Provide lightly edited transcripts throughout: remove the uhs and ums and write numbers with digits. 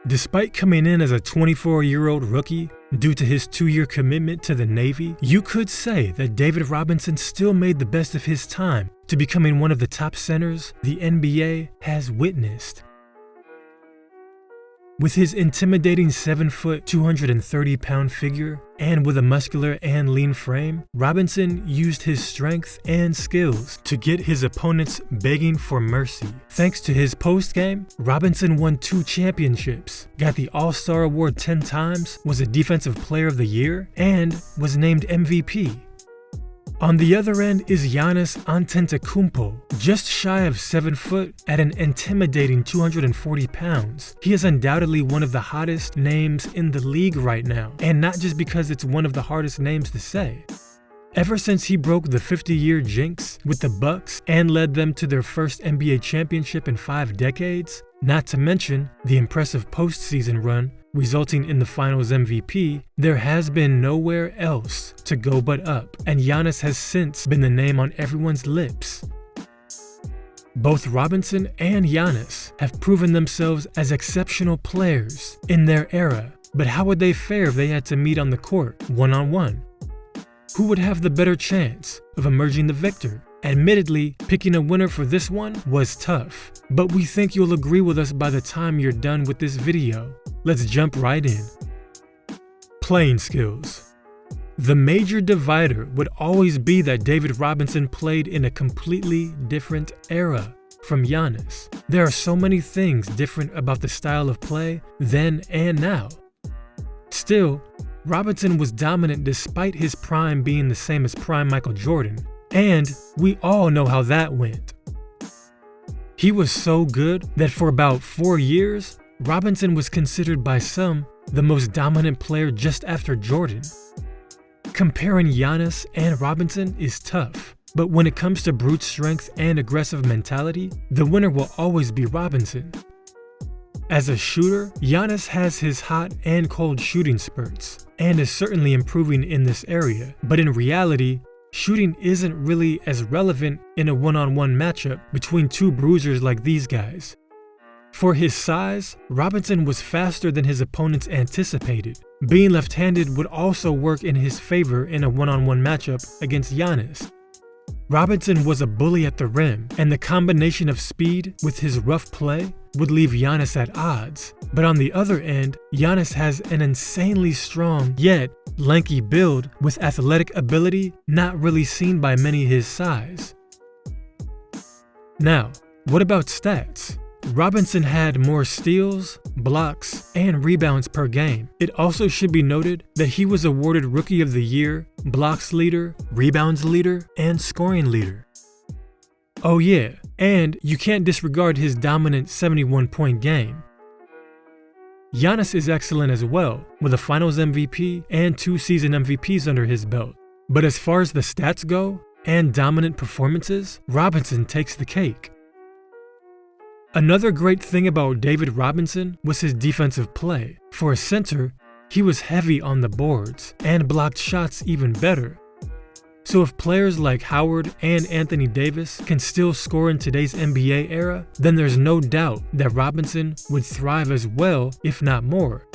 Despite coming in as a 24-year-old rookie, due to his 2-year commitment to the Navy, you could say that David Robinson still made the best of his time to becoming one of the top centers the NBA has witnessed. With his intimidating 7-foot, 230-pound figure, and with a muscular and lean frame, Robinson used his strength and skills to get his opponents begging for mercy. Thanks to his post-game, Robinson won 2 championships, got the All-Star Award 10 times, was a Defensive Player of the Year, and was named MVP. On the other end is Giannis Antetokounmpo, just shy of 7 foot at an intimidating 240 pounds. He is undoubtedly one of the hottest names in the league right now, and not just because it's one of the hardest names to say. Ever since he broke the 50-year jinx with the Bucks and led them to their first NBA championship in 5 decades, not to mention the impressive postseason run resulting in the Finals MVP, there has been nowhere else to go but up, and Giannis has since been the name on everyone's lips. Both Robinson and Giannis have proven themselves as exceptional players in their era, but how would they fare if they had to meet on the court, one-on-one? Who would have the better chance of emerging the victor? Admittedly, picking a winner for this one was tough, but we think you'll agree with us by the time you're done with this video. Let's jump right in. Playing skills. The major divider would always be that David Robinson played in a completely different era from Giannis. There are so many things different about the style of play then and now. Still, Robinson was dominant despite his prime being the same as prime Michael Jordan, and we all know how that went. He was so good that for about 4 years, Robinson was considered by some the most dominant player just after Jordan. Comparing Giannis and Robinson is tough, but when it comes to brute strength and aggressive mentality, the winner will always be Robinson. As a shooter, Giannis has his hot and cold shooting spurts, and is certainly improving in this area, but in reality, shooting isn't really as relevant in a one-on-one matchup between 2 bruisers like these guys. For his size, Robinson was faster than his opponents anticipated. Being left-handed would also work in his favor in a one-on-one matchup against Giannis. Robinson was a bully at the rim, and the combination of speed with his rough play would leave Giannis at odds. But on the other end, Giannis has an insanely strong yet lanky build with athletic ability not really seen by many his size. Now, what about stats? Robinson had more steals, blocks, and rebounds per game. It also should be noted that he was awarded Rookie of the Year, blocks leader, rebounds leader, and scoring leader. Oh yeah, and you can't disregard his dominant 71-point game. Giannis is excellent as well, with a Finals MVP and 2 season MVPs under his belt. But as far as the stats go, and dominant performances, Robinson takes the cake. Another great thing about David Robinson was his defensive play. For a center, he was heavy on the boards and blocked shots even better. So if players like Howard and Anthony Davis can still score in today's NBA era, then there's no doubt that Robinson would thrive as well, if not more.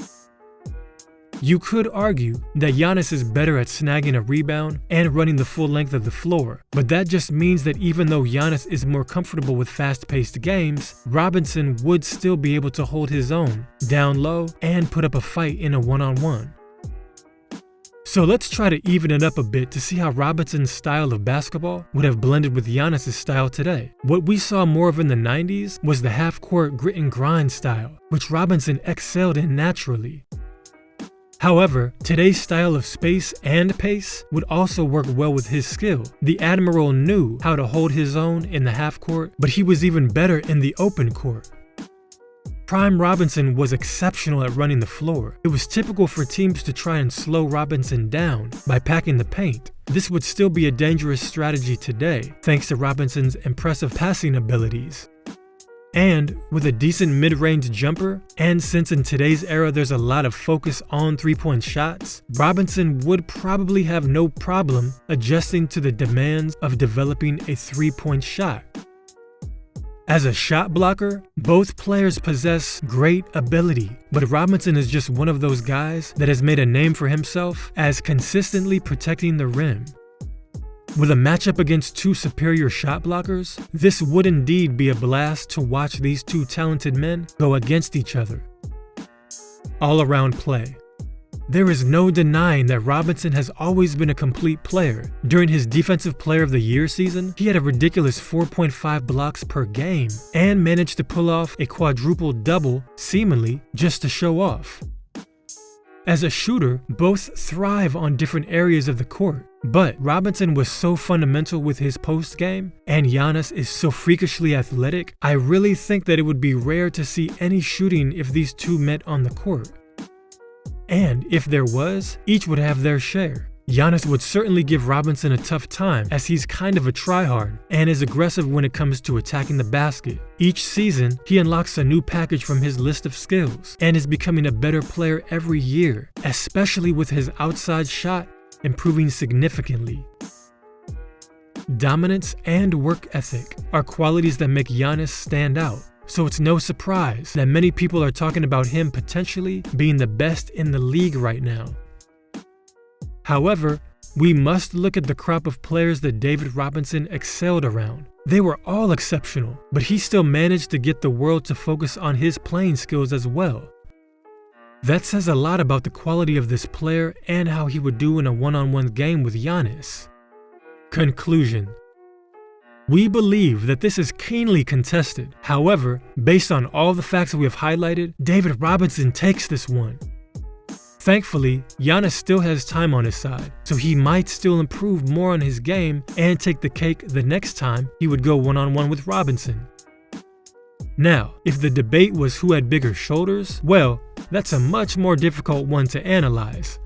You could argue that Giannis is better at snagging a rebound and running the full length of the floor, but that just means that even though Giannis is more comfortable with fast-paced games, Robinson would still be able to hold his own, down low, and put up a fight in a one-on-one. So let's try to even it up a bit to see how Robinson's style of basketball would have blended with Giannis' style today. What we saw more of in the 90s was the half-court grit and grind style, which Robinson excelled in naturally. However, today's style of space and pace would also work well with his skill. The Admiral knew how to hold his own in the half court, but he was even better in the open court. Prime Robinson was exceptional at running the floor. It was typical for teams to try and slow Robinson down by packing the paint. This would still be a dangerous strategy today, thanks to Robinson's impressive passing abilities. And with a decent mid-range jumper, and since in today's era there's a lot of focus on three-point shots, Robinson would probably have no problem adjusting to the demands of developing a three-point shot. As a shot blocker, both players possess great ability, but Robinson is just one of those guys that has made a name for himself as consistently protecting the rim. With a matchup against two superior shot blockers, this would indeed be a blast to watch these two talented men go against each other. All-around play. There is no denying that Robinson has always been a complete player. During his Defensive Player of the Year season, he had a ridiculous 4.5 blocks per game and managed to pull off a quadruple double, seemingly just to show off. As a shooter, both thrive on different areas of the court, but Robinson was so fundamental with his post game, and Giannis is so freakishly athletic, I really think that it would be rare to see any shooting if these two met on the court. And if there was, each would have their share. Giannis would certainly give Robinson a tough time as he's kind of a tryhard and is aggressive when it comes to attacking the basket. Each season, he unlocks a new package from his list of skills and is becoming a better player every year, especially with his outside shot improving significantly. Dominance and work ethic are qualities that make Giannis stand out. So it's no surprise that many people are talking about him potentially being the best in the league right now. However, we must look at the crop of players that David Robinson excelled around. They were all exceptional, but he still managed to get the world to focus on his playing skills as well. That says a lot about the quality of this player and how he would do in a one-on-one game with Giannis. Conclusion. We believe that this is keenly contested. However, based on all the facts we have highlighted, David Robinson takes this one. Thankfully, Giannis still has time on his side, so he might still improve more on his game and take the cake the next time he would go one-on-one with Robinson. Now, if the debate was who had bigger shoulders, well, that's a much more difficult one to analyze.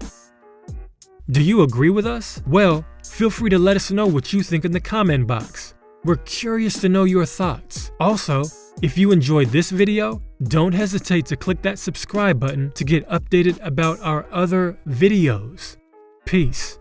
Do you agree with us? Well, feel free to let us know what you think in the comment box. We're curious to know your thoughts. Also, if you enjoyed this video, don't hesitate to click that subscribe button to get updated about our other videos. Peace.